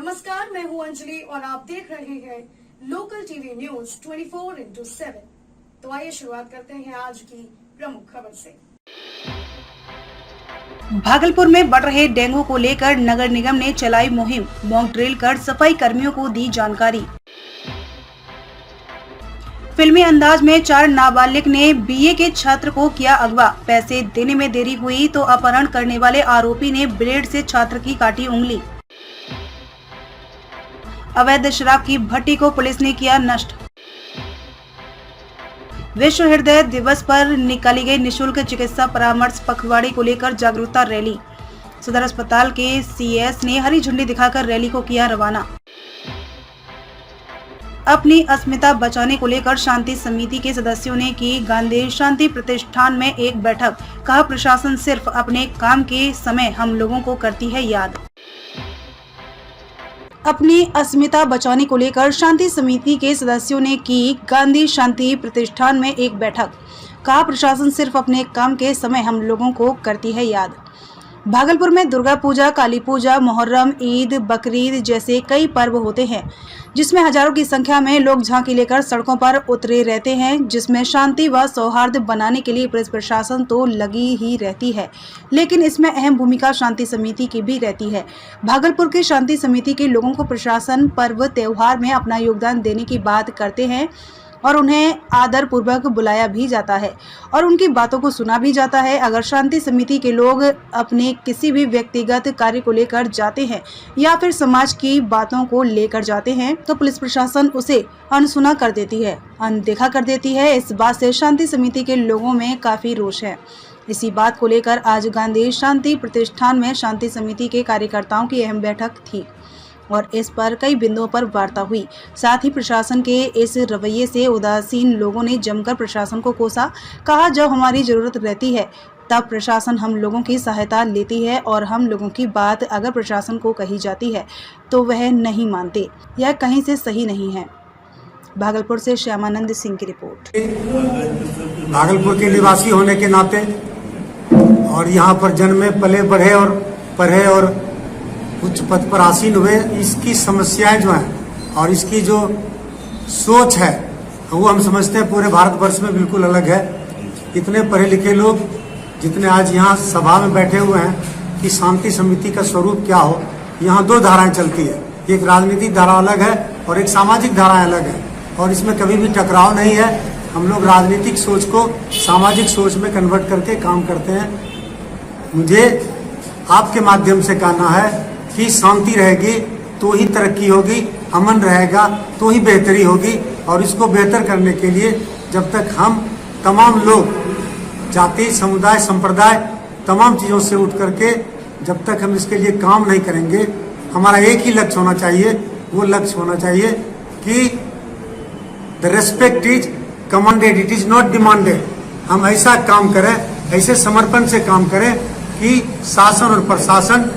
नमस्कार, मैं हूं अंजलि और आप देख रहे हैं लोकल टीवी न्यूज 24x7। तो आइए शुरुआत करते हैं आज की प्रमुख खबर से। भागलपुर में बढ़ रहे डेंगू को लेकर नगर निगम ने चलाई मुहिम, मॉक ड्रिल कर सफाई कर्मियों को दी जानकारी। फिल्मी अंदाज में 4 नाबालिग ने बीए के छात्र को किया अगवा, पैसे देने में देरी हुई तो अपहरण करने वाले आरोपी ने ब्लेड से छात्र की काटी उंगली। अवैध शराब की भट्टी को पुलिस ने किया नष्ट। विश्व हृदय दिवस पर निकाली गई निशुल्क चिकित्सा परामर्श पखवाड़े को लेकर जागरूकता रैली। सदर अस्पताल के सीएस ने हरी झंडी दिखाकर रैली को किया रवाना। अपनी अस्मिता बचाने को लेकर शांति समिति के सदस्यों ने की गांधी शांति प्रतिष्ठान में एक बैठक। कहा, प्रशासन सिर्फ अपने काम के समय हम लोगों को करती है याद। अपनी अस्मिता बचाने को लेकर शांति समिति के सदस्यों ने की गांधी शांति प्रतिष्ठान में एक बैठक। कहा, प्रशासन सिर्फ अपने काम के समय हम लोगों को करती है याद। भागलपुर में दुर्गा पूजा, काली पूजा, मुहर्रम, ईद, बकरीद जैसे कई पर्व होते हैं, जिसमें हजारों की संख्या में लोग झांकी लेकर सड़कों पर उतरे रहते हैं, जिसमें शांति व सौहार्द बनाने के लिए पुलिस प्रशासन तो लगी ही रहती है, लेकिन इसमें अहम भूमिका शांति समिति की भी रहती है। भागलपुर की शांति समिति के लोगों को प्रशासन पर्व त्योहार में अपना योगदान देने की बात करते हैं और उन्हें आदर पूर्वक बुलाया भी जाता है और उनकी बातों को सुना भी जाता है। अगर शांति समिति के लोग अपने किसी भी व्यक्तिगत कार्य को लेकर जाते हैं या फिर समाज की बातों को लेकर जाते हैं तो पुलिस प्रशासन उसे अनसुना कर देती है, अनदेखा कर देती है। इस बात से शांति समिति के लोगों में काफी रोष है। इसी बात को लेकर आज गांधी शांति प्रतिष्ठान में शांति समिति के कार्यकर्ताओं की अहम बैठक थी और इस पर कई बिंदुओं पर वार्ता हुई। साथ ही प्रशासन के इस रवैये से उदासीन लोगों ने जमकर प्रशासन को कोसा। कहा, जब हमारी जरूरत रहती है तब प्रशासन हम लोगों की सहायता लेती है और हम लोगों की बात अगर प्रशासन को कही जाती है तो वह नहीं मानते। यह कहीं से सही नहीं है। भागलपुर से श्यामानंद सिंह की रिपोर्ट। भागलपुर के निवासी होने के नाते और यहाँ पर जन्मे पले बढ़े और पढ़े और उच्च पद पर आसीन हुए, इसकी समस्याएं जो हैं और इसकी जो सोच है वो हम समझते हैं पूरे भारतवर्ष में बिल्कुल अलग है। इतने पढ़े लिखे लोग जितने आज यहाँ सभा में बैठे हुए हैं कि शांति समिति का स्वरूप क्या हो, यहाँ 2 धाराएं चलती है। एक राजनीतिक धारा अलग है और एक सामाजिक धारा अलग है और इसमें कभी भी टकराव नहीं है। हम लोग राजनीतिक सोच को सामाजिक सोच में कन्वर्ट करके काम करते हैं। मुझे आपके माध्यम से कहना है कि शांति रहेगी तो ही तरक्की होगी, अमन रहेगा तो ही बेहतरी होगी और इसको बेहतर करने के लिए जब तक हम तमाम लोग जाति, समुदाय, संप्रदाय तमाम चीज़ों से उठ करके जब तक हम इसके लिए काम नहीं करेंगे, हमारा एक ही लक्ष्य होना चाहिए। वो लक्ष्य होना चाहिए कि the respect is commanded, it is not demanded. हम ऐसा काम करें, ऐसे समर्पण से काम करें कि शासन और प्रशासन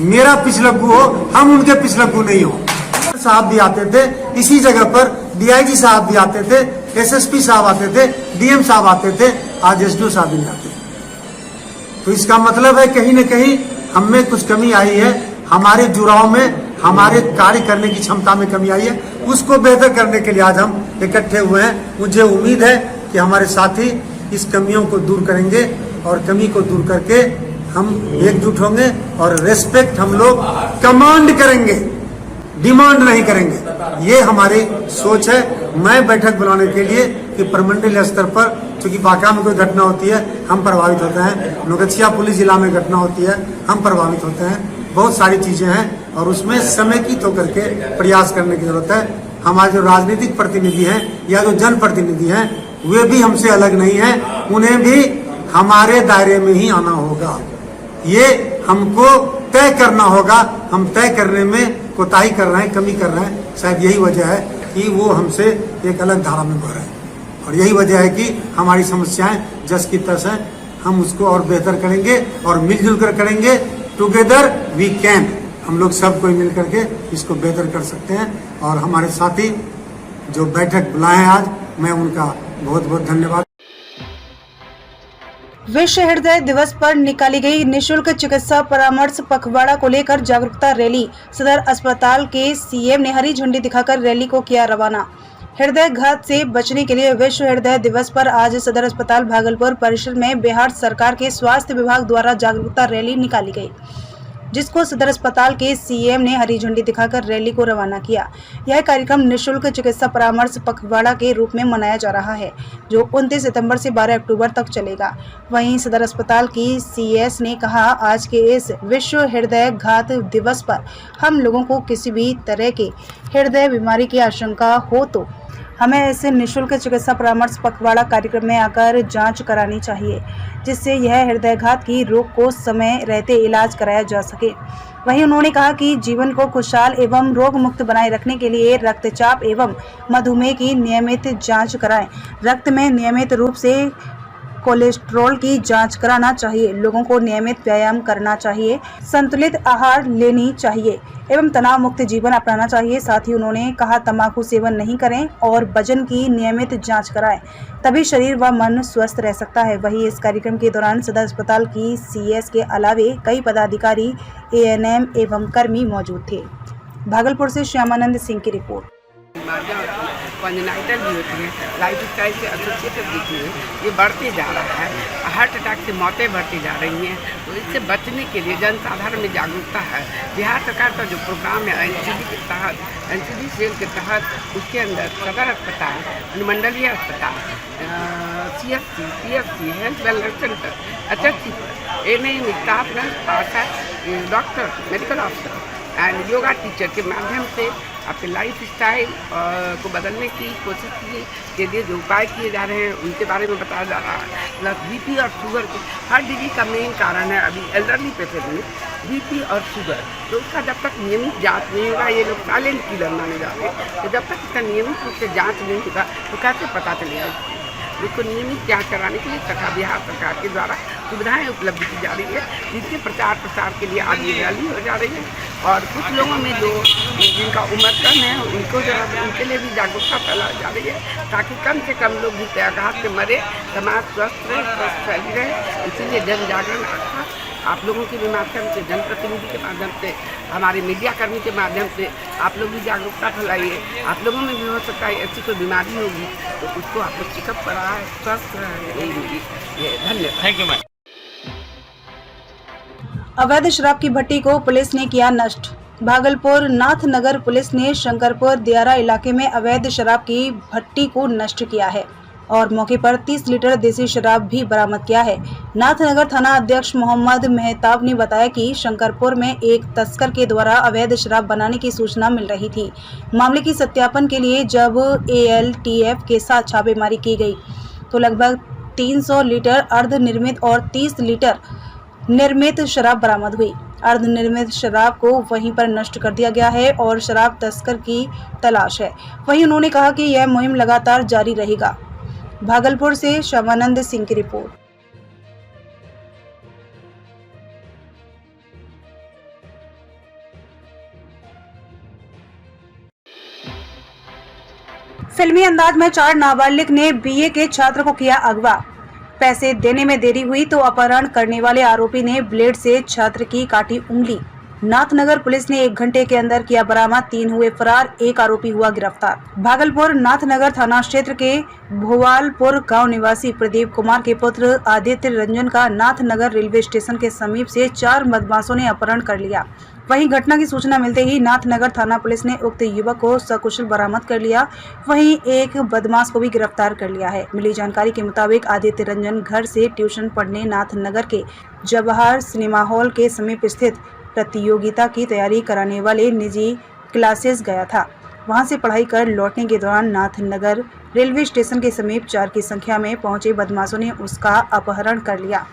मेरा पिछलग्गू हो, हम उनके पिछलग्गू नहीं हो। साहब भी आते थे इसी जगह पर, डीआईजी साहब भी आते थे, एसएसपी साहब आते थे, डीएम साहब आते थे, आज एसडीओ साहब भी आते थे। तो इसका मतलब है कहीं न कहीं हम में कुछ कमी आई है, हमारे जुड़ाव में, हमारे कार्य करने की क्षमता में कमी आई है। उसको बेहतर करने के लिए आज हम इकट्ठे हुए हैं। मुझे उम्मीद है कि हमारे साथी इस कमियों को दूर करेंगे और कमी को दूर करके हम एकजुट होंगे और रेस्पेक्ट हम लोग कमांड करेंगे, डिमांड नहीं करेंगे। ये हमारी सोच है। मैं बैठक बुलाने के लिए कि प्रमंडलीय स्तर पर चूंकि बांका में कोई घटना होती है हम प्रभावित होते हैं, नौगछिया पुलिस जिला में घटना होती है हम प्रभावित होते हैं। बहुत सारी चीजें हैं और उसमें समेकित होकर के प्रयास करने की जरूरत है। हमारे जो राजनीतिक प्रतिनिधि हैं या जो जनप्रतिनिधि हैं वे भी हमसे अलग नहीं है, उन्हें भी हमारे दायरे में ही आना होगा। ये हमको तय करना होगा। हम तय करने में कोताही कर रहे हैं, कमी कर रहे हैं। शायद यही वजह है कि वो हमसे एक अलग धारा में बढ़ रहे हैं और यही वजह है कि हमारी समस्याएं जस की तस हैं। हम उसको और बेहतर करेंगे और मिलजुल कर करेंगे। Together we can. हम लोग सब कोई मिल करके इसको बेहतर कर सकते हैं और हमारे साथी जो बैठक बुलाए हैं आज, मैं उनका बहुत बहुत धन्यवाद। विश्व हृदय दिवस पर निकाली गई निशुल्क चिकित्सा परामर्श पखवाड़ा को लेकर जागरूकता रैली। सदर अस्पताल के सीएम ने हरी झंडी दिखाकर रैली को किया रवाना। हृदय घात से बचने के लिए विश्व हृदय दिवस पर आज सदर अस्पताल भागलपुर परिसर में बिहार सरकार के स्वास्थ्य विभाग द्वारा जागरूकता रैली निकाली गई, जिसको सदर अस्पताल के सीएम ने हरी झंडी दिखाकर रैली को रवाना किया। यह कार्यक्रम निःशुल्क चिकित्सा परामर्श पखवाड़ा के रूप में मनाया जा रहा है, जो 29 सितंबर से 12 अक्टूबर तक चलेगा। वहीं सदर अस्पताल की सीएस ने कहा, आज के इस विश्व हृदय घात दिवस पर हम लोगों को किसी भी तरह के हृदय बीमारी की आशंका हो तो हमें ऐसे निःशुल्क चिकित्सा परामर्श पखवाड़ा कार्यक्रम में आकर जांच करानी चाहिए, जिससे यह हृदयघात की रोग को समय रहते इलाज कराया जा सके। वहीं उन्होंने कहा कि जीवन को खुशहाल एवं रोग मुक्त बनाए रखने के लिए रक्तचाप एवं मधुमेह की नियमित जांच कराएं। रक्त में नियमित रूप से कोलेस्ट्रॉल की जांच कराना चाहिए। लोगों को नियमित व्यायाम करना चाहिए, संतुलित आहार लेनी चाहिए एवं तनाव मुक्त जीवन अपनाना चाहिए। साथ ही उन्होंने कहा, तंबाकू सेवन नहीं करें और वजन की नियमित जांच कराएं, तभी शरीर व मन स्वस्थ रह सकता है। वहीं इस कार्यक्रम के दौरान सदर अस्पताल की सीएस के अलावे कई पदाधिकारी, एएनएम एवं कर्मी मौजूद थे। भागलपुर से श्यामानंद सिंह की रिपोर्ट। कॉन्जेनाइटल भी होती है, लाइफ स्टाइल से एसोसिएटेड होती है, ये बढ़ते जा रहा है। हार्ट अटैक से मौतें बढ़ती जा रही हैं, तो इससे बचने के लिए जनसाधारण में जागरूकता है। बिहार सरकार का जो प्रोग्राम है एनसीडी के तहत, एनसीडी सेल के तहत, उसके अंदर सदर अस्पताल, अनुमंडलीय अस्पताल, CSC, PSC, health wellness centre, HSC पर ANM staff nurse, ASHA, doctor, medical officer and yoga teacher के माध्यम से अपने लाइफ स्टाइल को बदलने की कोशिश के लिए जो उपाय किए जा रहे हैं उनके बारे में बताया जा रहा है। प्लस बीपी और शुगर के हर डिजीज का मेन कारण है अभी एल्डरली पेशेंट में बीपी और शुगर, तो उसका जब तक नियमित जांच नहीं होगा, ये लोग साइलेंट किलर माने जाते हैं, तो जब तक इसका नियमित रूप से जाँच नहीं होगा तो कैसे पता चलेगा। इसको नियमित जांच कराने के लिए तथा बिहार सरकार के द्वारा सुविधाएं उपलब्ध की जा रही है, जिसके प्रचार प्रसार के लिए आज ये रैली हो जा रही है। और कुछ लोगों में जो जिनका उम्र कम है उनको जो है उनके लिए भी जागरूकता फैलाई जा रही है, ताकि कम से कम लोग हृदयाघात से मरे, समाज स्वस्थ रहे, स्वस्थ फैली रहे। इसीलिए जन जागरण अच्छा आप लोगों के भी माध्यम से, जनप्रतिनिधि के माध्यम से, हमारे मीडियाकर्मी के माध्यम से आप लोग भी जागरूकता फैलाइए। आप लोगों में भी हो सकता है ऐसी कोई बीमारी होगी तो उसको आप लोग चेकअप कराएं, स्वस्थ रहें। धन्यवाद। Thank you ma'am. अवैध शराब की भट्टी को पुलिस ने किया नष्ट। भागलपुर नाथनगर पुलिस ने शंकरपुर दियारा इलाके में अवैध शराब की भट्टी को नष्ट किया है और मौके पर 30 लीटर देसी शराब भी बरामद किया है। नाथनगर थाना अध्यक्ष मोहम्मद मेहताब ने बताया कि शंकरपुर में एक तस्कर के द्वारा अवैध शराब बनाने की सूचना मिल रही थी। मामले की सत्यापन के लिए जब ALTF के साथ छापेमारी की गई तो लगभग 300 लीटर अर्धनिर्मित और 30 लीटर निर्मित शराब बरामद हुई। अर्धनिर्मित शराब को वहीं पर नष्ट कर दिया गया है और शराब तस्कर की तलाश है। वहीं उन्होंने कहा कि यह मुहिम लगातार जारी रहेगा। भागलपुर से श्यामानंद सिंह की रिपोर्ट। फिल्मी अंदाज में 4 नाबालिग ने BA के छात्र को किया अगवा। पैसे देने में देरी हुई तो अपहरण करने वाले आरोपी ने ब्लेड से छात्र की काटी उंगली। नाथनगर पुलिस ने 1 घंटे के अंदर किया बरामद, 3 हुए फरार, 1 आरोपी हुआ गिरफ्तार। भागलपुर नाथनगर थाना क्षेत्र के भोवालपुर गांव निवासी प्रदीप कुमार के पुत्र आदित्य रंजन का नाथनगर रेलवे स्टेशन के समीप से 4 बदमाशों ने अपहरण कर लिया। वहीं घटना की सूचना मिलते ही नाथनगर थाना पुलिस ने उक्त युवक को सकुशल बरामद कर लिया। वहीं एक बदमाश को भी गिरफ्तार कर लिया है। मिली जानकारी के मुताबिक आदित्य रंजन घर से ट्यूशन पढ़ने नाथनगर के जवाहर सिनेमा हॉल के समीप स्थित प्रतियोगिता की तैयारी कराने वाले निजी क्लासेस गया था। वहां से पढ़ाई कर लौटने के दौरान नाथनगर रेलवे स्टेशन के समीप 4 की संख्या में पहुंचे बदमाशों ने उसका अपहरण कर लिया।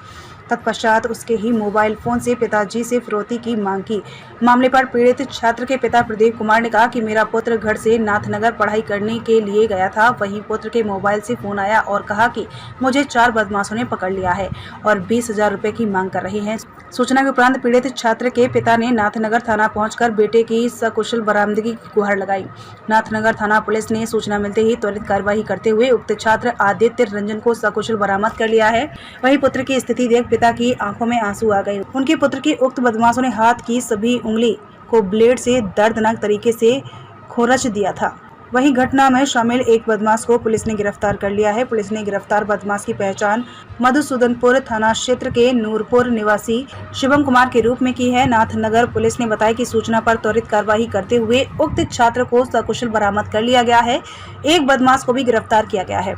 तत्पश्चात उसके ही मोबाइल फोन से पिताजी से फिरौती की मांग की। मामले पर पीड़ित छात्र के पिता प्रदीप कुमार ने कहा कि मेरा पुत्र घर से नाथनगर पढ़ाई करने के लिए गया था। वहीं पुत्र के मोबाइल से फोन आया और कहा कि मुझे 4 बदमाशों ने पकड़ लिया है और 20,000 रुपए की मांग कर रहे हैं। सूचना के उपरांत पीड़ित छात्र के पिता ने नाथनगर थाना पहुंचकर बेटे की सकुशल बरामदगी की गुहार लगाई। नाथनगर थाना पुलिस ने सूचना मिलते ही त्वरित कार्रवाई करते हुए उक्त छात्र आदित्य रंजन को सकुशल बरामद कर लिया है। वहीं पुत्र की स्थिति देख पिता की आंखों में आंसू आ गए। उनके पुत्र की उक्त बदमाशों ने हाथ की सभी उंगली को ब्लेड से दर्दनाक तरीके से खोरच दिया था। वहीं घटना में शामिल एक बदमाश को पुलिस ने गिरफ्तार कर लिया है। पुलिस ने गिरफ्तार बदमाश की पहचान मधुसूदनपुर थाना क्षेत्र के नूरपुर निवासी शिवम कुमार के रूप में की है। नाथनगर पुलिस ने बताया कि सूचना पर त्वरित कार्रवाई करते हुए उक्त छात्र को सकुशल बरामद कर लिया गया है। एक बदमाश को भी गिरफ्तार किया गया है।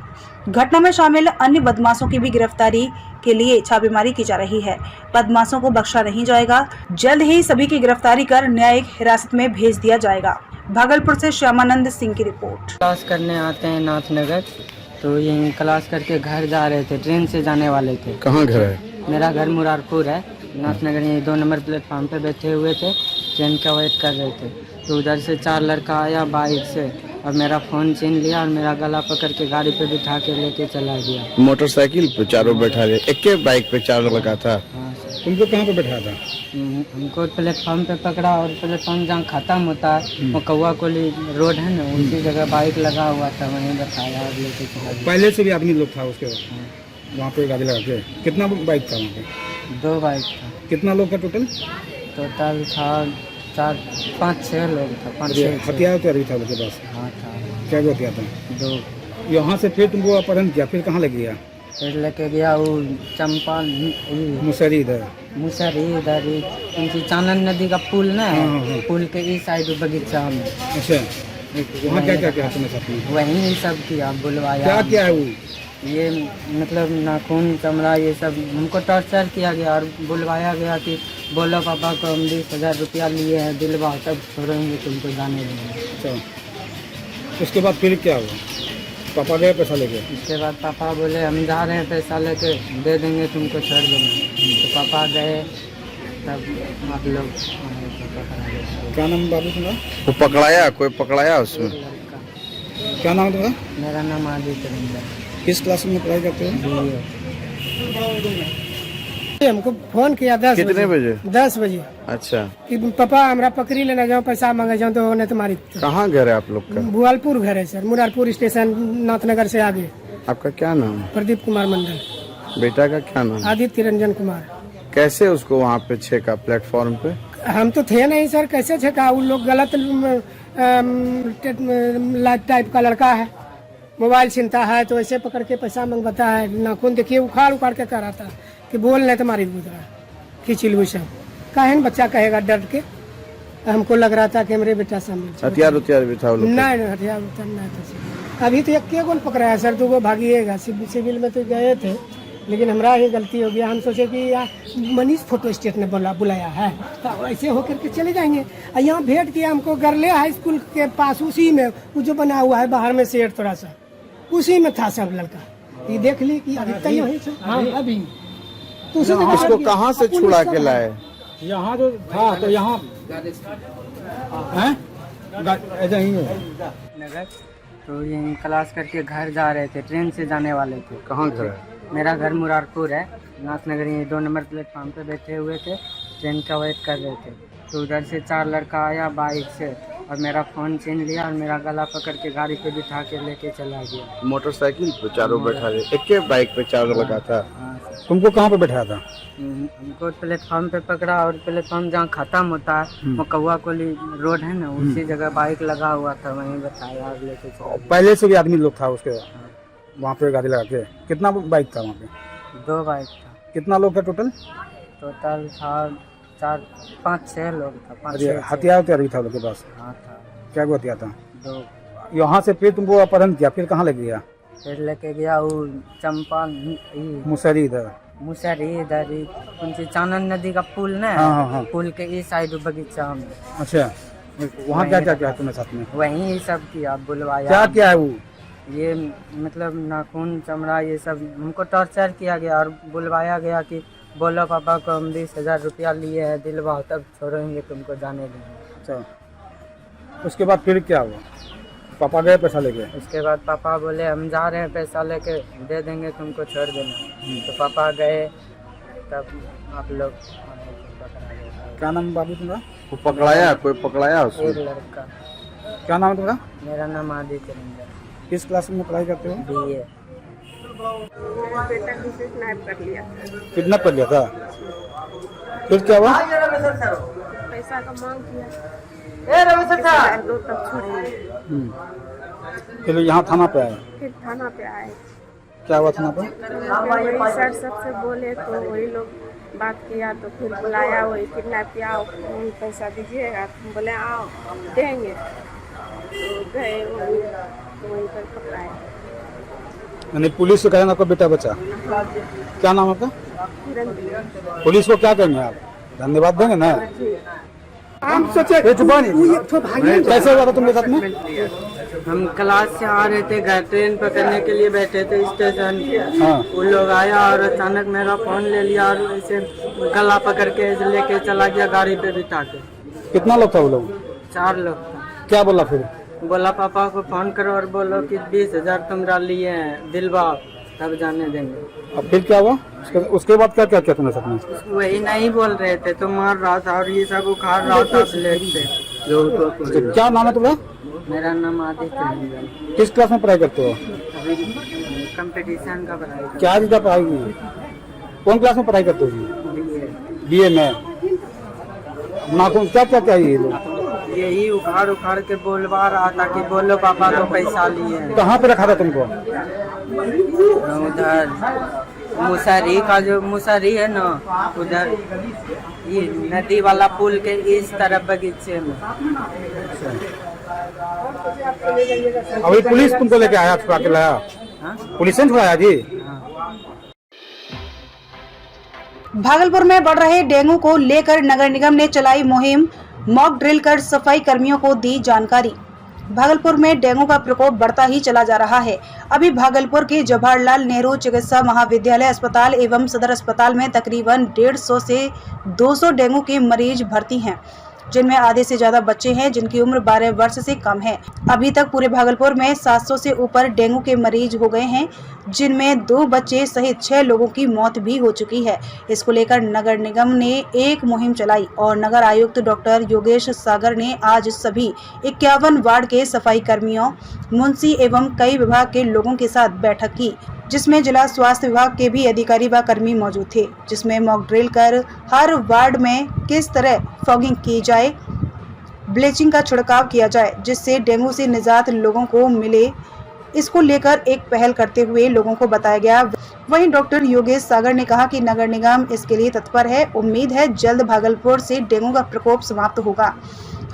घटना में शामिल अन्य बदमाशों की भी गिरफ्तारी के लिए छापेमारी की जा रही है। बदमाशों को बख्शा नहीं जाएगा। जल्द ही सभी की गिरफ्तारी कर न्यायिक हिरासत में भेज दिया जाएगा। भागलपुर से श्यामानंद सिंह की रिपोर्ट। क्लास करने आते हैं नाथनगर, तो यहीं क्लास करके घर जा रहे थे, ट्रेन से जाने वाले थे। कहाँ घर है? मेरा घर मुरारपुर है। नाथनगर यहीं 2 नंबर प्लेटफार्म पे बैठे हुए थे, ट्रेन का वेट कर रहे थे। तो उधर से 4 लड़का आया बाइक से और मेरा फ़ोन छीन लिया और मेरा गला पकड़ के गाड़ी पे बिठा के लेके चला गया। मोटरसाइकिल पे चारों बैठा लिया, एक के बाइक पे 4 लड़का था। हाँ सर। तुमको कहाँ पे बैठा था? हमको प्लेटफार्म पे पकड़ा और प्लेटफार्म जहाँ खत्म होता है वो कौवा कोली रोड है ना, उसी जगह बाइक लगा हुआ था, वहीं बताया और लेके चला गया। पहले से भी आदमी लोग था उसके वहाँ पे गाड़ी लगा के? कितना बाइक था वहाँ पे? 2 बाइक था। कितना लोग का टोटल? टोटल था 4, 5, 6 लोग था। 5, 6 हथियार तो अभी था उसके पास? हाँ था। क्या हथियार था? 2। यहाँ से फिर तुमको अपहरण किया, फिर कहाँ लग गया? फिर लेके गया वो चंपा मुसरी इधर इधर उनकी चानन नदी का पुल ना है, हाँ। पुल के इस साइड बगीचा में। अच्छा, वहाँ क्या क्या किया तुमने साथ में? वहीं सब किया, बुलवाया। क्या क्या है वो? ये मतलब नाखून चमड़ा ये सब हमको टॉर्चर किया गया और बुलवाया गया कि बोलो पापा को हम 20,000 रुपया लिए हैं, दिलवा तब छोड़ेंगे तुमको जाने देंगे। अच्छा, उसके बाद फिर क्या हुआ? पापा गए पैसा लेके? उसके बाद पापा बोले हम जा रहे हैं, पैसा लेके दे देंगे तुमको, छोड़ देंगे। तो पापा गए, तब आप लोग क्या नाम बाबू तुम्हारा? वो पकड़ाया, कोई पकड़ाया उसमें? क्या नाम है तुम्हारा? मेरा नाम आदित्य रंजन। किस क्लास में पढ़ाई करते हो? हमको फोन किया 10 कितने बजे? 10 बजे अच्छा, कि पापा हमरा पकड़ी लेना जाओ, पैसा मांगे जाओ तो उन्हें तुम्हारी। कहाँ घर है आप लोग का? बुआलपुर घर है सर, मुरारपुर स्टेशन, नाथनगर से आगे। आपका क्या नाम है? प्रदीप कुमार मंडल। बेटा का क्या नाम? आदित्य रंजन कुमार। कैसे उसको वहाँ पे छेका प्लेटफॉर्म पे? हम तो थे नहीं सर, कैसे छेका? उन लोग गलत टाइप का लड़का है, मोबाइल छीनता है तो ऐसे पकड़ के पैसा मंगवाता है। नाखून देखिए उखाड़ उखाड़ के कर आता कि बोल नहीं तुम्हारी गुजरा खींच लू सब। काहे न बच्चा कहेगा डर के? हमको लग रहा था कि मेरे बेटा सामने हथियार उथियार भी था वो लोग के? नहीं, हथियार नहीं था। अभी तो 1 गोल पकड़ाया सर, 2 भागिएगा। सिविल में तो गए थे, लेकिन हमारा ही गलती हो गया। हम सोचे कि मनीष फोटो स्टेट ने बुलाया है तो ऐसे होकर के चले जाएंगे। यहाँ भेंट किया हमको गरले हाई स्कूल के पास, उसी में वो जो बना हुआ है बाहर में शेड थोड़ा सा, उसी में था सब लड़का। ये देख ली कि अभी तो उसी जगह उसको कहाँ से छुड़ा के लाए? यहाँ जो था तो यहाँ ऐसा ही है। नगर तो यहीं क्लास करके घर जा रहे थे, ट्रेन से जाने वाले थे। कहाँ घर है? मेरा घर मुरारपुर है। नाथनगर यहीं 2 नंबर प्लेटफार्म पे बैठे हुए थे, ट्रेन का वेट कर रहे थे। तो उधर से 4 लड़का आया बाइक से और मेरा फ़ोन छीन लिया और मेरा गला पकड़ के गाड़ी पे बिठा के लेके चला गया। मोटरसाइकिल पे चारों बैठा लिया, एक के बाइक पे 4 लड़का था। हाँ सर। तुमको कहाँ पे बैठा था? हमको प्लेटफार्म पे पकड़ा और प्लेटफार्म जहाँ खत्म होता है वो कौवा कोली रोड है ना, उसी जगह बाइक लगा हुआ था, वहीं बताया और लेके चला गया। पहले से भी आदमी लोग था उसके वहाँ पे गाड़ी लगा के? कितना बाइक था वहाँ पे? 2 बाइक था। कितना लोग का टोटल? टोटल था 4, 5, 6 लोग था। 5, 6 हथियार तो अभी था लोग के पास? हाँ था। क्या हथियार था? 2। यहाँ से फिर तुमको अपहरण किया, फिर कहाँ लग गया? फिर लेके गया वो चंपा मुसरी इधर इधर उनकी चानन नदी का पुल ना है, हाँ। पुल के इस साइड बगीचा में। अच्छा, वहाँ क्या क्या किया तुमने साथ में? वहीं सब किया, बुलवाया। क्या क्या है वो? ये मतलब नाखून चमड़ा ये सब हमको टॉर्चर किया गया और बुलवाया गया कि बोलो पापा को हम 20,000 रुपया लिए हैं, दिलवाओ तब छोड़ेंगे तुमको, जाने देंगे। अच्छा, उसके बाद फिर क्या हुआ? पापा गए पैसा लेके? उसके बाद पापा बोले हम जा रहे हैं, पैसा लेके दे देंगे तुमको, छोड़ देना। तो पापा गए, तब आप लोग क्या नाम है बाबू तुम्हारा? वो पकड़ाया, कोई पकड़ाया उसको? एक लड़का। क्या नाम है तुम्हारा? मेरा नाम आदित्य रंजन, किस क्लास में पढ़ाई करते हो? BA। बेटा किसी स्नैप कर लिया, कितना कर लिया था? फिर क्या हुआ? पैसा का मांग किया, दो तक छोड़े, फिर यहाँ थाना पे आए? फिर थाना पे आए। क्या हुआ थाना पे? वही सर सबसे बोले तो वही लोग बात किया, तो फिर बुलाया, वही किडनैप किया, पैसा दीजिएगा, तुम बोले आओ देंगे, तो गए वहीं पर पकड़ाए। यानी पुलिस से कहें आपका बेटा बचा? क्या नाम है आपका? पुलिस को क्या कहेंगे आप? धन्यवाद देंगे ना? हम सोचे कैसे हुआ था तुमके साथ में? हम क्लास से आ रहे थे, घर ट्रेन पकड़ने के लिए बैठे थे स्टेशन। हाँ। वो लोग आया और अचानक मेरा फोन ले लिया और ऐसे गला पकड़ के लेके चला गया गाड़ी पे बिठा के। कितना लोग था वो लोग? 4 लोग था। क्या बोला फिर? बोला पापा को फोन करो और बोलो कि 20,000 तुमरा लिए हैं, दिलवाओ तब जाने देंगे। अब फिर क्या हुआ? उसके बाद क्या क्या किया तुमने साथ में? वही नहीं बोल रहे थे तो मार रहा था और ये सब उखाड़ रहा था प्लेट से। क्या नाम है तुम्हारा? मेरा नाम आदित्य रंजन। किस क्लास में पढ़ाई करते हो? अभी कंपटीशन का पढ़ाई कर क्या चीज का पढ़ाई की? कौन क्लास में पढ़ाई करते हो? BA में। नाखून क्या क्या चाहिए ये लोग? यही उखाड़ उखाड़ के बोलवा रहा था कि बोलो पापा को पैसा लिए हैं। कहाँ पे रखा था तुमको? उधर मुसहरी का जो मुसहरी है ना, उधर ये नदी वाला पुल के इस तरफ बगीचे में। अभी पुलिस तुमको लेके आया, छुड़ा के लाया? हाँ? पुलिस ने छुड़ाया जी? भागलपुर में बढ़ रहे डेंगू को लेकर नगर निगम ने चलाई मुहिम, मॉक ड्रिल कर सफाई कर्मियों को दी जानकारी। भागलपुर में डेंगू का प्रकोप बढ़ता ही चला जा रहा है। अभी भागलपुर के जवाहरलाल नेहरू चिकित्सा महाविद्यालय अस्पताल एवं सदर अस्पताल में तकरीबन 150 से 200 डेंगू के मरीज भर्ती हैं, जिनमें आधे से ज्यादा बच्चे हैं जिनकी उम्र 12 वर्ष से कम है। अभी तक पूरे भागलपुर में 700 से ऊपर डेंगू के मरीज हो गए हैं, जिनमें 2 बच्चे सहित 6 लोगों की मौत भी हो चुकी है। इसको लेकर नगर निगम ने एक मुहिम चलाई और नगर आयुक्त डॉक्टर योगेश सागर ने आज सभी 51 वार्ड के सफाई कर्मियों, मुंशी एवं कई विभाग के लोगों के साथ बैठक की, जिसमें जिला स्वास्थ्य विभाग के भी अधिकारी व कर्मी मौजूद थे, जिसमें मॉक ड्रिल कर हर वार्ड में किस तरह फॉगिंग की जाए, ब्लीचिंग का छिड़काव किया जाए जिससे डेंगू से निजात लोगों को मिले, इसको लेकर एक पहल करते हुए लोगों को बताया गया। वहीं डॉक्टर योगेश सागर ने कहा कि नगर निगम इसके लिए तत्पर है। उम्मीद है जल्द भागलपुर से डेंगू का प्रकोप समाप्त होगा।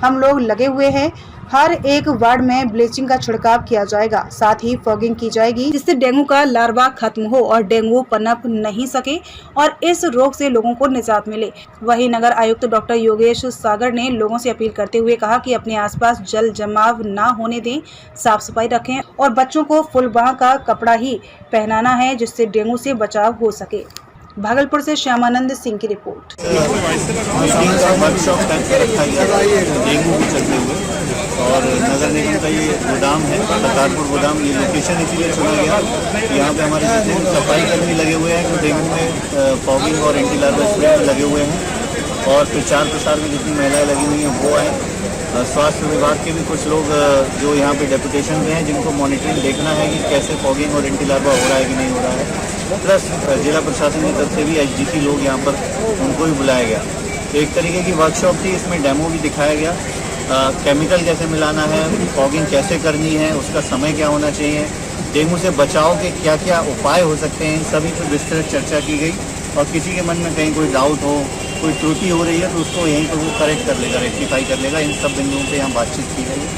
हम लोग लगे हुए हैं, हर एक वार्ड में ब्लीचिंग का छिड़काव किया जाएगा, साथ ही फॉगिंग की जाएगी जिससे डेंगू का लार्वा खत्म हो और डेंगू पनप नहीं सके और इस रोग से लोगों को निजात मिले। वहीं नगर आयुक्त डॉक्टर योगेश सागर ने लोगों से अपील करते हुए कहा कि अपने आसपास जल जमाव न होने दें, साफ सफाई रखें और बच्चों को फुल बाह का कपड़ा ही पहनाना है जिससे डेंगू से बचाव हो सके। भागलपुर से श्यामानंद सिंह की रिपोर्ट। वर्कशॉप टाइप का रखा गया डेंगू के चलते हुए, और नगर निगम का ये गोदाम है करतारपुर गोदाम। ये लोकेशन इसीलिए चुना गया, यहाँ पे हमारे जितने सफाई कर्मी लगे हुए हैं जो डेंगू में फॉगिंग और एंटी लार्वा स्प्रे लगे हुए हैं, और प्रचार प्रसार में जितनी महिलाएं लगी हुई हैं वो आए। स्वास्थ्य विभाग के भी कुछ लोग जो यहाँ पे डेपुटेशन में हैं जिनको मॉनिटरिंग देखना है कि कैसे फॉगिंग और एंटी लार्वा हो रहा है कि नहीं हो रहा है। प्लस जिला प्रशासन की तरफ से भी HDC लोग यहाँ पर उनको भी बुलाया गया। तो एक तरीके की वर्कशॉप थी, इसमें डेमो भी दिखाया गया, केमिकल कैसे मिलाना है, फॉगिंग कैसे करनी है, उसका समय क्या होना चाहिए, डेंगू से बचाव के क्या क्या उपाय हो सकते हैं, इन सभी पर विस्तृत चर्चा की गई। और किसी के मन में कहीं कोई डाउट हो, कोई त्रुटि हो रही है तो उसको यहीं पर वो करेक्ट कर लेगा, रेक्टिफाई कर लेगा। इन सब बिंदुओं पे यहाँ बातचीत की गई है।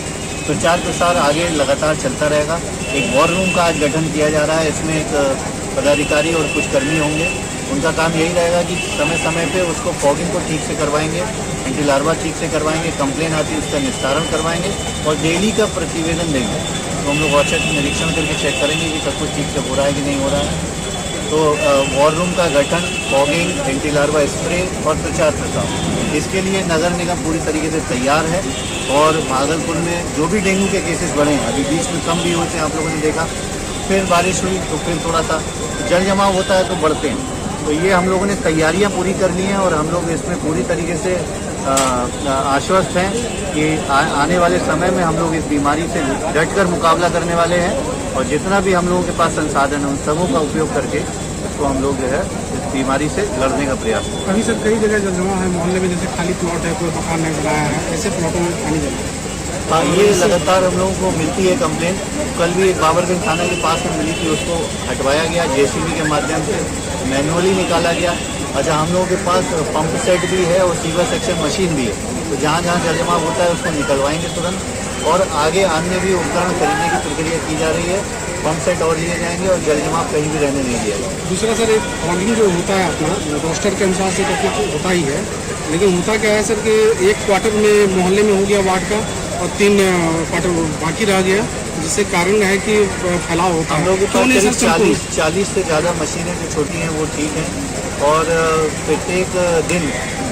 प्रचार प्रसार आगे लगातार चलता रहेगा। एक वॉर रूम का आज गठन किया जा रहा है, इसमें एक पदाधिकारी और कुछ कर्मी होंगे। उनका काम यही रहेगा कि समय समय पे उसको फॉगिंग को ठीक से करवाएंगे, एंटी लार्वा ठीक से करवाएंगे, कंप्लेन आती है उसका निस्तारण करवाएंगे और डेली का प्रतिवेदन देंगे। तो हम लोग औचक निरीक्षण करके चेक करेंगे कि सब कुछ ठीक से हो रहा है कि नहीं हो रहा है। तो वॉर रूम का गठन, फॉगिंग, एंटी लार्वा स्प्रे और प्रचार प्रसार, इसके लिए नगर निगम पूरी तरीके से तैयार है। और भागलपुर में जो भी डेंगू के केसेस बढ़े हैं, अभी बीच में कम भी हुए थे, आप लोगों ने देखा, फिर बारिश हुई तो फिर थोड़ा सा जल जमाव होता है तो बढ़ते हैं। तो ये हम लोगों ने तैयारियां पूरी कर ली हैं और हम लोग इसमें पूरी तरीके से आश्वस्त हैं कि आने वाले समय में हम लोग इस बीमारी से डटकर मुकाबला करने वाले हैं और जितना भी हम लोगों के पास संसाधन है उन सबों का उपयोग करके इसको हम लोग जो है इस बीमारी से लड़ने का प्रयास करें। अभी सर कई जगह जल जमा है मोहल्ले में, जैसे खाली प्लॉट है, कोई मकान नहीं बनाया है, ऐसे प्लॉटों में पानी जमा है। हाँ, ये लगातार हम लोगों को मिलती है कंप्लेन। कल भी एक बाबरगंज थाना के पास में मिली थी, उसको हटवाया गया, जेसीबी के माध्यम से मैनुअली निकाला गया। अच्छा, हम लोगों के पास पंप सेट भी है और सीवर सेक्शन मशीन भी है, तो जहाँ जहाँ जल जमाव होता है उसको निकलवाएंगे तुरंत और आगे अन्य भी उपकरण खरीदने की प्रक्रिया की जा रही है। पंप सेट और लिए जाएंगे और जल जमाव कहीं भी रहने नहीं दिया जाएगा। दूसरा सर, एक फॉगिंग जो होता है अपना रोस्टर के अनुसार से तो होता ही है, लेकिन होता क्या है सर कि एक क्वार्टर में मोहल्ले में हो गया वार्ड का और 3 क्वार्टर बाकी रह गया, जिससे कारण है कि फैलाव होता है। हम लोगों के पास 40 से ज़्यादा मशीनें जो छोटी हैं वो ठीक हैं और प्रत्येक दिन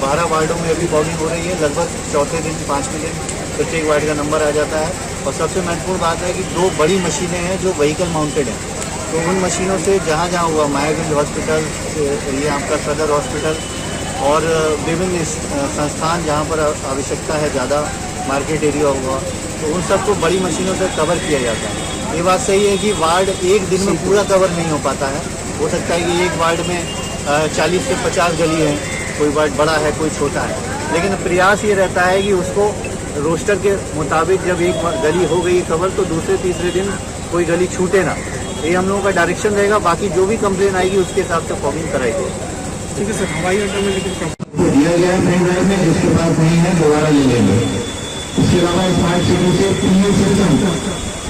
12 वार्डों में अभी फॉगिंग हो रही है। लगभग चौथे दिन 5वें दिन प्रत्येक वार्ड का नंबर आ जाता है। और सबसे महत्वपूर्ण बात है कि 2 बड़ी मशीनें हैं जो व्हीकल माउंटेड हैं, तो उन मशीनों से जहाँ जहाँ हुआ, मायागंज हॉस्पिटल, ये आपका सदर हॉस्पिटल और विभिन्न संस्थान जहाँ पर आवश्यकता है ज़्यादा, मार्केट एरिया हुआ, तो उन सबको बड़ी मशीनों से कवर किया जाता है। ये बात सही है कि वार्ड एक दिन में पूरा कवर नहीं हो पाता है। हो सकता है कि एक वार्ड में 40 से 50 गली हैं, कोई वार्ड बड़ा है कोई छोटा है, लेकिन प्रयास ये रहता है कि उसको रोस्टर के मुताबिक जब एक गली हो गई कवर तो दूसरे तीसरे दिन कोई गली छूटे ना, ये हम लोगों का डायरेक्शन रहेगा। बाकी जो भी कंप्लेन आएगी उसके हिसाब से फॉगिंग कराई जाएगी। ठीक है सर, हवाई अड्डे में लेकिन दिया गया है में जिसके पास नहीं है दोबारा ले लेंगे। इसके अलावा स्मार्ट सिटी से PA system,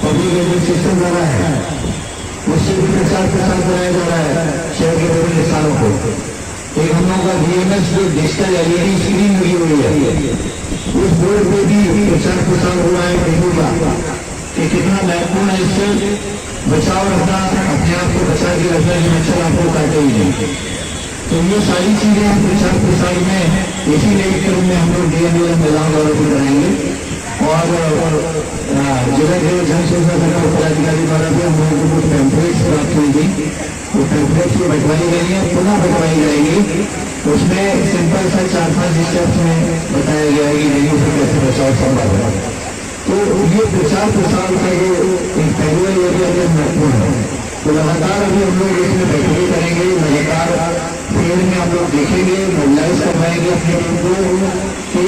public address system लगा है, उससे भी प्रचार प्रसार कराया जा रहा है शहर के विभिन्न स्थानों को। एक हम लोगों का VMS जो डिजिटल LED स्क्रीन लगी हुई है, उस बोर्ड पे भी प्रचार प्रसार हो रहा है डेंगू का कि कितना महत्वपूर्ण है इससे बचाव रखना, अपने आप को बचा के रखना कि मच्छर आपको काटे ही नहीं। तो ये सारी चीजें हम प्रचार प्रसार में इसीलिए क्रम में हम लोग DML महिलाओं द्वारा भी कराएंगे और जिला के जन सुविधा सरकार पदाधिकारी द्वारा भी हम लोगों को कुछ पैम्पलेट्स प्राप्त हुई थी, वो पैम्पलेट्स को बंटवाई गई है, पुनः बंटवाई जाएगी। उसमें सिंपल सा 4-5 स्टेप्स में बताया गया है कि डेंगू से कैसे बचाव संभव है। तो ये प्रचार प्रसार का जो एक पहलू है ये भी अगर महत्वपूर्ण है, तो लगातार अभी हम लोग इसमें बैठकें करेंगे, लगातार फील्ड में हम लोग देखेंगे, मोबिलाइज करवाएंगे अपने टीम को कि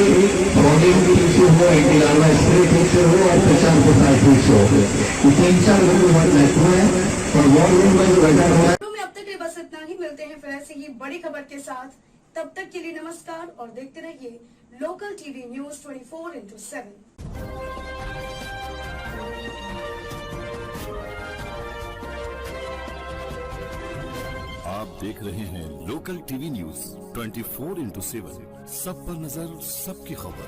फॉगिंग ठीक से हो, एंटी लार्वा स्प्रे ठीक से हो और प्रचार प्रसार ठीक से हो। ये 3-4 बिल्कुल बहुत महत्वपूर्ण है। और वॉर रूम का जो गठन हुआ है, में अब तक के लिए बस इतना ही। मिलते हैं फिर ऐसी ही बड़ी खबर के साथ, तब तक के लिए नमस्कार और देखते रहिए लोकल टीवी न्यूज 24/7। आप देख रहे हैं लोकल टीवी न्यूज 24/7, सब पर नजर, सबकी खबर।